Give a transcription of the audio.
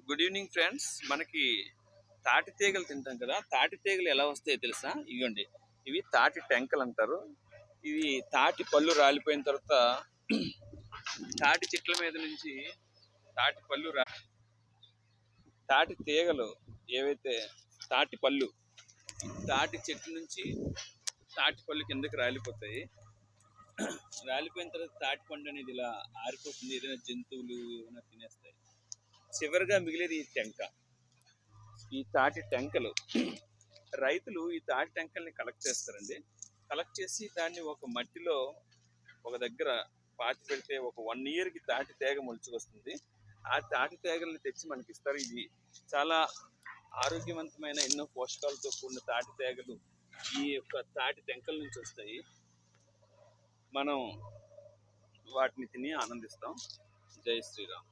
Good evening friends. మనకి తాటి తీగలు తింటాం కదా. తాటి తీగలు ఎలా వస్తాయో తెలుసా? ఇవ్వండి, ఇవి తాటి టెంకలు అంటారు. ఇవి తాటి పళ్ళు రాలిపోయిన తర్వాత తాటి చెట్ల మీద నుంచి తాటి పళ్ళు తాటి తీగలు ఏవైతే తాటి పళ్ళు, తాటి చెట్ల నుంచి తాటి పళ్ళు కిందకి రాలిపోతాయి. రాలిపోయిన తర్వాత తాటి పండు అనేది ఇలా ఆరిపోతుంది. ఏదైనా జంతువులు ఏమైనా తినేస్తాయి. చివరిగా మిగిలేది ఈ టెంక. ఈ తాటి టెంకలు రైతులు ఈ తాటి టెంకల్ని కలెక్ట్ చేస్తారండి. కలెక్ట్ చేసి దాన్ని ఒక మట్టిలో ఒక దగ్గర పాతి పెడితే ఒక 1 ఇయర్కి తాటి తేగ మొలుచుకొస్తుంది. ఆ తాటి తేగల్ని తెచ్చి మనకి ఇస్తారు. ఇది చాలా ఆరోగ్యవంతమైన ఎన్నో పోషకాలతో కూడిన తాటి తేగలు ఈ యొక్క తాటి టెంకల నుంచి వస్తాయి. మనం వాటిని తిని ఆనందిస్తాం. జై శ్రీరామ్.